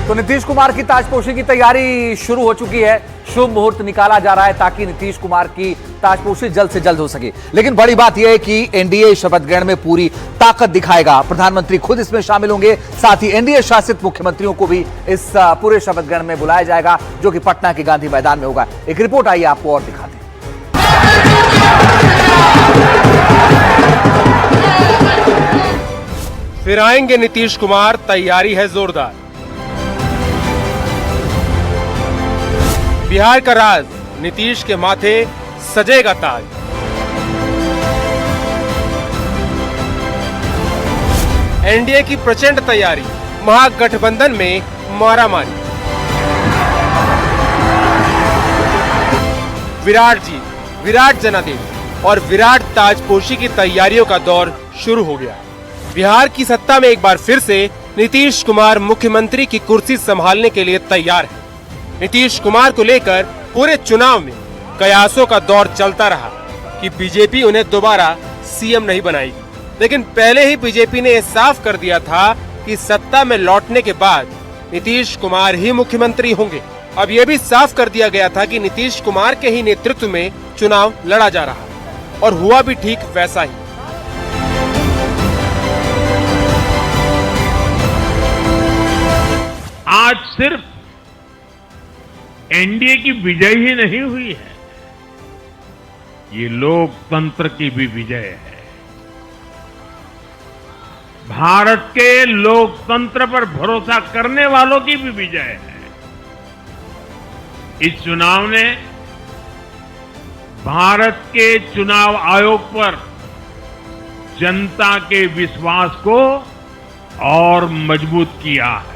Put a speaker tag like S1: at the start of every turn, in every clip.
S1: तो नीतीश कुमार की ताजपोशी की तैयारी शुरू हो चुकी है। शुभ मुहूर्त निकाला जा रहा है ताकि नीतीश कुमार की ताजपोशी जल्द से जल्द हो सके। लेकिन बड़ी बात यह है कि एनडीए शपथ ग्रहण में पूरी ताकत दिखाएगा। प्रधानमंत्री खुद इसमें शामिल होंगे, साथ ही एनडीए शासित मुख्यमंत्रियों को भी इस पूरे शपथ ग्रहण में बुलाया जाएगा, जो कि पटना के गांधी मैदान में होगा। एक रिपोर्ट आइए आपको और दिखाते हैं।
S2: फिर आएंगे नीतीश कुमार, तैयारी है जोरदार। बिहार का राज, नीतीश के माथे सजेगा ताज। एनडीए की प्रचंड तैयारी, महागठबंधन में मारामारी। विराट जी, विराट जनादेश और विराट ताजपोशी की तैयारियों का दौर शुरू हो गया। बिहार की सत्ता में एक बार फिर से नीतीश कुमार मुख्यमंत्री की कुर्सी संभालने के लिए तैयार है। नीतीश कुमार को लेकर पूरे चुनाव में कयासों का दौर चलता रहा कि बीजेपी उन्हें दोबारा सीएम नहीं बनाएगी, लेकिन पहले ही बीजेपी ने साफ कर दिया था कि सत्ता में लौटने के बाद नीतीश कुमार ही मुख्यमंत्री होंगे। अब यह भी साफ कर दिया गया था कि नीतीश कुमार के ही नेतृत्व में चुनाव लड़ा जा रहा है और हुआ भी ठीक वैसा ही।
S3: आज सिर्फ एनडीए की विजय ही नहीं हुई है, ये लोकतंत्र की भी विजय है। भारत के लोकतंत्र पर भरोसा करने वालों की भी विजय है। इस चुनाव ने भारत के चुनाव आयोग पर जनता के विश्वास को और मजबूत किया है।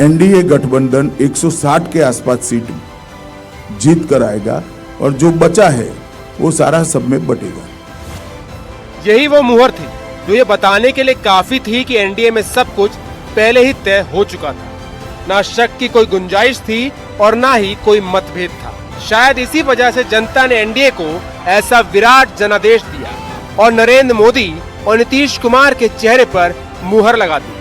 S4: एनडीए गठबंधन 160 के आसपास सीट जीत कर आएगा और जो बचा है वो सारा सब में बटेगा।
S2: यही वो मुहर थी जो ये बताने के लिए काफी थी कि एनडीए में सब कुछ पहले ही तय हो चुका था। ना शक की कोई गुंजाइश थी और ना ही कोई मतभेद था। शायद इसी वजह से जनता ने एनडीए को ऐसा विराट जनादेश दिया और नरेंद्र मोदी और नीतीश कुमार के चेहरे पर मुहर लगा दी।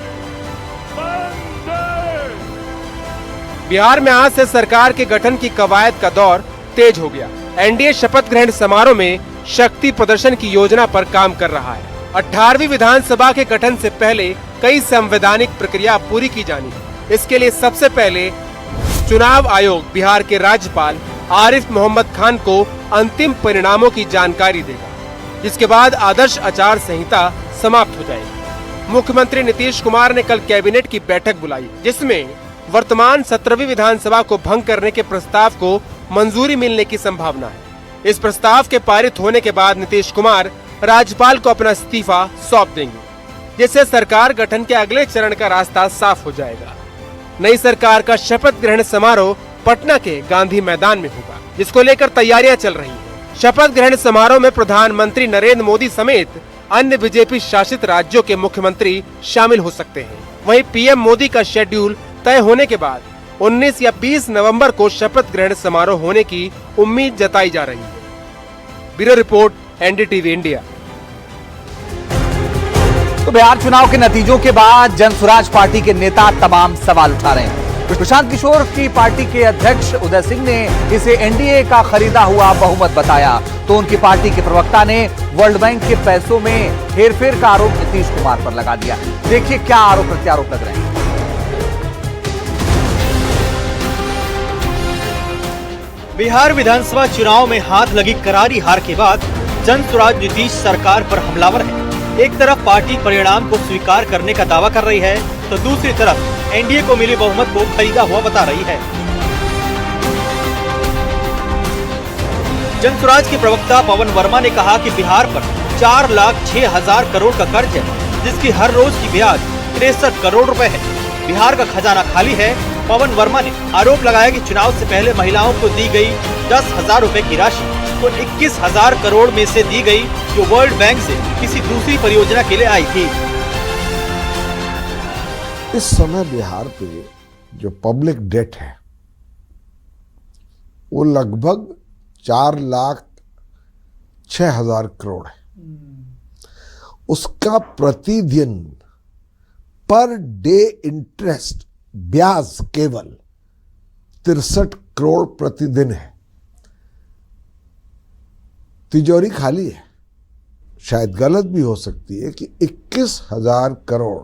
S2: बिहार में आज से सरकार के गठन की कवायद का दौर तेज हो गया। एनडीए शपथ ग्रहण समारोह में शक्ति प्रदर्शन की योजना पर काम कर रहा है। 18वीं विधानसभा के गठन से पहले कई संवैधानिक प्रक्रिया पूरी की जानी है। इसके लिए सबसे पहले चुनाव आयोग बिहार के राज्यपाल आरिफ मोहम्मद खान को अंतिम परिणामों की जानकारी देगा, जिसके बाद आदर्श आचार संहिता समाप्त हो जाएगी। मुख्यमंत्री नीतीश कुमार ने कल कैबिनेट की बैठक बुलाई, जिसमें वर्तमान 17वीं विधानसभा को भंग करने के प्रस्ताव को मंजूरी मिलने की संभावना है। इस प्रस्ताव के पारित होने के बाद नीतीश कुमार राज्यपाल को अपना इस्तीफा सौंप देंगे, जिससे सरकार गठन के अगले चरण का रास्ता साफ हो जाएगा। नई सरकार का शपथ ग्रहण समारोह पटना के गांधी मैदान में होगा, जिसको लेकर तैयारियां चल रही हैं। शपथ ग्रहण समारोह में प्रधानमंत्री नरेंद्र मोदी समेत अन्य बीजेपी शासित राज्यों के मुख्यमंत्री शामिल हो सकते हैं। वहीं पीएम मोदी का शेड्यूल तय होने के बाद 19 या 20 नवंबर को शपथ ग्रहण समारोह होने की उम्मीद जताई जा रही है। Bureau report, NDTV India.
S1: तो बिहार चुनाव के नतीजों के बाद जनसुराज पार्टी के नेता तमाम सवाल उठा रहे हैं। प्रशांत किशोर की पार्टी के अध्यक्ष उदय सिंह ने इसे एनडीए का खरीदा हुआ बहुमत बताया, तो उनकी पार्टी के प्रवक्ता ने वर्ल्ड बैंक के पैसों में हेरफेर का आरोप नीतीश कुमार पर लगा दिया। देखिए क्या आरोप प्रत्यारोप लग रहे हैं।
S5: बिहार विधानसभा चुनाव में हाथ लगी करारी हार के बाद जनसुराज नीतीश सरकार पर हमलावर है। एक तरफ पार्टी परिणाम को स्वीकार करने का दावा कर रही है, तो दूसरी तरफ एनडीए को मिले बहुमत को खरीदा हुआ बता रही है। जनसुराज के प्रवक्ता पवन वर्मा ने कहा कि बिहार पर 4,06,000 करोड़ का कर्ज है, जिसकी हर रोज की ब्याज 63 करोड़ रुपए है। बिहार का खजाना खाली है। पवन वर्मा ने आरोप लगाया कि चुनाव से पहले महिलाओं को दी गई 10,000 रुपए की राशि उन 21,000 करोड़ में से दी गई, जो वर्ल्ड बैंक से किसी दूसरी परियोजना के लिए आई थी।
S6: इस समय बिहार पे जो पब्लिक डेट है वो लगभग 4,06,000 करोड़ है। उसका प्रतिदिन पर डे इंटरेस्ट ब्याज केवल 63 करोड़ प्रतिदिन है। तिजोरी खाली है। शायद गलत भी हो सकती है कि 21,000 करोड़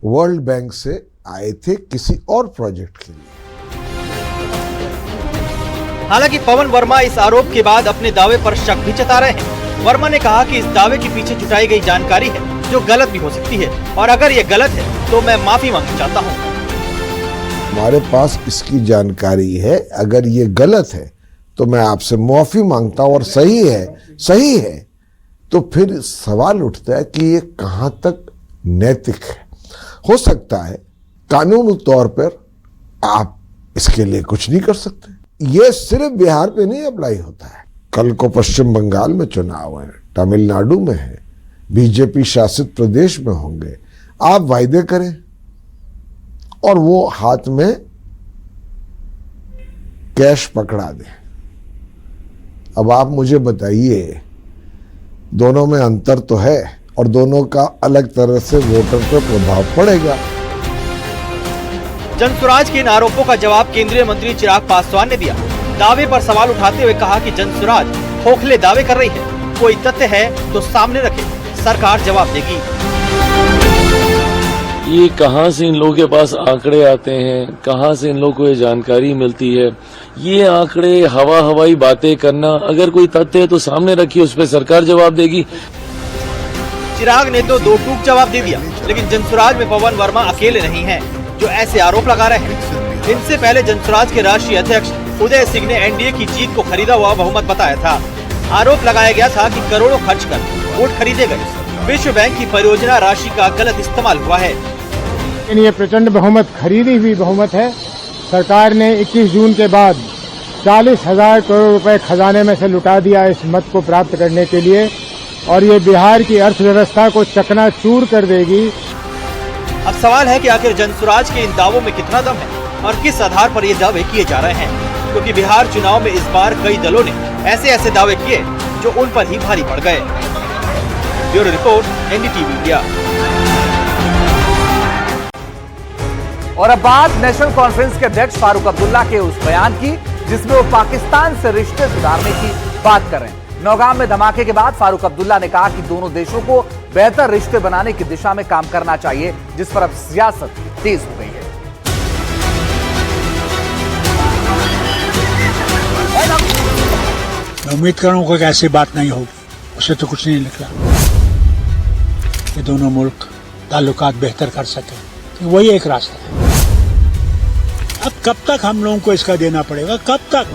S6: वर्ल्ड बैंक से आए थे किसी और प्रोजेक्ट के लिए।
S5: हालांकि पवन वर्मा इस आरोप के बाद अपने दावे पर शक भी जता रहे हैं। वर्मा ने कहा कि इस दावे के पीछे जुटाई गई जानकारी है जो गलत भी हो सकती है, और अगर ये गलत है तो मैं माफी मांगना चाहता हूँ।
S6: हमारे पास इसकी जानकारी है, अगर ये गलत है तो मैं आपसे माफी मांगता हूं, और सही है तो फिर सवाल उठता है कि ये कहां तक नैतिक है। हो सकता है कानूनी तौर पर आप इसके लिए कुछ नहीं कर सकते। ये सिर्फ बिहार पे नहीं अप्लाई होता है। कल को पश्चिम बंगाल में चुनाव है, तमिलनाडु में है, बीजेपी शासित प्रदेश में होंगे। आप वायदे करें और वो हाथ में कैश पकड़ा दें। अब आप मुझे बताइए, दोनों में अंतर तो है और दोनों का अलग तरह से वोटर पर प्रभाव पड़ेगा।
S5: जनसुराज के इन आरोपों का जवाब केंद्रीय मंत्री चिराग पासवान ने दिया। दावे पर सवाल उठाते हुए कहा कि जनसुराज खोखले दावे कर रही है, कोई तथ्य है तो सामने रखे, सरकार जवाब देगी।
S7: ये कहां से इन लोगों के पास आंकड़े आते हैं, कहां से इन लोगों को ये जानकारी मिलती है? ये आंकड़े हवाई बातें करना, अगर कोई तथ्य है तो सामने रखिए, उस पर सरकार जवाब देगी।
S5: चिराग ने तो दो टूक जवाब दे दिया, लेकिन जनसुराज में पवन वर्मा अकेले नहीं हैं जो ऐसे आरोप लगा रहे हैं। इनसे पहले जनसुराज के राष्ट्रीय अध्यक्ष उदय सिंह ने एनडीए की जीत को खरीदा हुआ बहुमत बताया था। आरोप लगाया गया था कि करोड़ों खर्च कर वोट खरीदे गए। विश्व बैंक की परियोजना राशि का गलत इस्तेमाल हुआ है।
S8: ये प्रचंड बहुमत खरीदी हुई बहुमत है। सरकार ने 21 जून के बाद 40,000 करोड़ रुपए खजाने में से लुटा दिया इस मत को प्राप्त करने के लिए, और ये बिहार की अर्थव्यवस्था को चकनाचूर कर देगी।
S5: अब सवाल है कि आखिर जनसुराज के इन दावों में कितना दम है और किस आधार पर ये दावे किए जा रहे हैं, क्योंकि बिहार चुनाव में इस बार कई दलों ने ऐसे दावे किए जो उन पर ही भारी पड़ गए। Bureau report, NDTV India.
S1: और अब बात नेशनल कॉन्फ्रेंस के अध्यक्ष फारूक अब्दुल्ला के उस बयान की जिसमें वो पाकिस्तान से रिश्ते सुधारने की बात कर रहे हैं। नौगाम में धमाके के बाद फारूक अब्दुल्ला ने कहा कि दोनों देशों को बेहतर रिश्ते बनाने की दिशा में काम करना चाहिए, जिस पर अब सियासत तेज हो गई है।
S9: मैं उम्मीद करूंगा कि ऐसी बात नहीं होगी, उसे तो कुछ नहीं निकला। ये दोनों मुल्क ताल्लुकात बेहतर कर सके, तो वही एक रास्ता है। अब कब तक हम लोगों को इसका देना पड़ेगा? कब तक?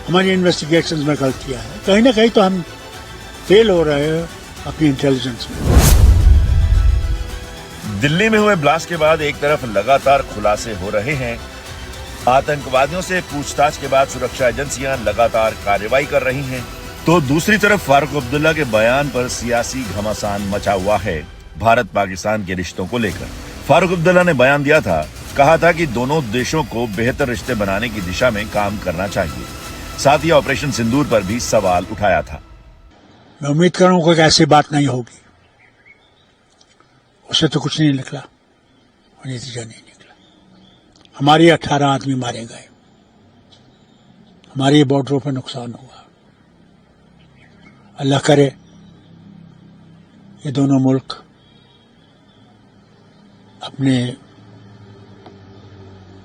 S9: हमारी इन्वेस्टिगेशंस में गलतियां हैं, कहीं ना कहीं तो हम फेल हो रहे हैं अपनी इंटेलिजेंस में।
S10: दिल्ली में हुए ब्लास्ट के बाद एक तरफ लगातार खुलासे हो रहे हैं, आतंकवादियों से पूछताछ के बाद सुरक्षा एजेंसियां लगातार कार्रवाई कर रही हैं, तो दूसरी तरफ फारूक अब्दुल्ला के बयान पर सियासी घमासान मचा हुआ है भारत पाकिस्तान के रिश्तों को लेकर। फारूक अब्दुल्ला ने बयान दिया था, कहा था कि दोनों देशों को बेहतर रिश्ते बनाने की दिशा में काम करना चाहिए। साथ ही ऑपरेशन सिंदूर पर भी सवाल उठाया था।
S9: मैं उम्मीद करूंगा कि ऐसी बात नहीं होगी, उसे तो कुछ नहीं निकला, नतीजा नहीं निकला। हमारे 18 आदमी मारे गए, हमारे बॉर्डरों पर नुकसान हुआ। अल्लाह करे ये दोनों मुल्क अपने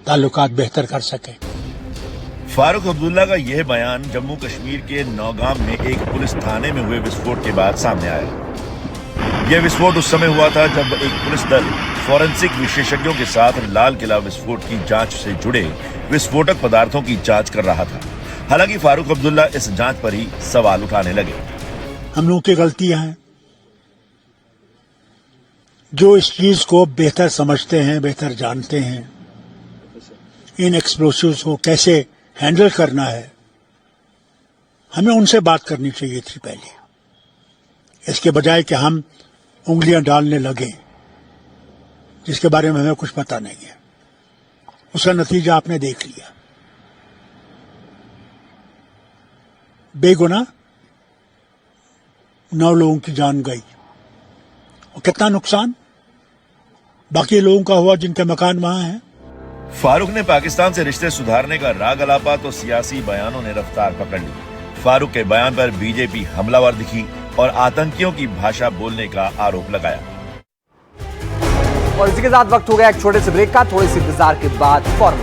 S9: ताल्लुकात बेहतर कर सके।
S10: फारूक अब्दुल्ला का यह बयान जम्मू कश्मीर के नौगाम में एक पुलिस थाने में हुए विस्फोट के बाद सामने आया। यह विस्फोट उस समय हुआ था जब एक पुलिस दल फॉरेंसिक विशेषज्ञों के साथ लाल किला विस्फोट की जांच से जुड़े विस्फोटक पदार्थों की जांच कर रहा था। हालांकि फारूक अब्दुल्ला इस जांच पर ही सवाल उठाने लगे।
S9: हम लोगों की गलतियां हैं, जो इस चीज को बेहतर समझते हैं, बेहतर जानते हैं, इन एक्सप्लोसिव्स को कैसे हैंडल करना है, हमें उनसे बात करनी चाहिए थी पहले, इसके बजाय कि हम उंगलियां डालने लगे जिसके बारे में हमें कुछ पता नहीं है। उसका नतीजा आपने देख लिया। बेगुनाह 9 लोगों की जान गई और कितना नुकसान, बाकी लोगों का हुआ जिनके मकान वहां हैं।
S10: फारूक ने पाकिस्तान से रिश्ते सुधारने का राग अलापा तो सियासी बयानों ने रफ्तार पकड़ ली। फारूक के बयान पर बीजेपी हमलावर दिखी और आतंकियों की भाषा बोलने का आरोप लगाया।
S1: और इसी के साथ वक्त हो गया एक छोटे से ब्रेक का। थोड़ी सी इंतजार के बाद फौरन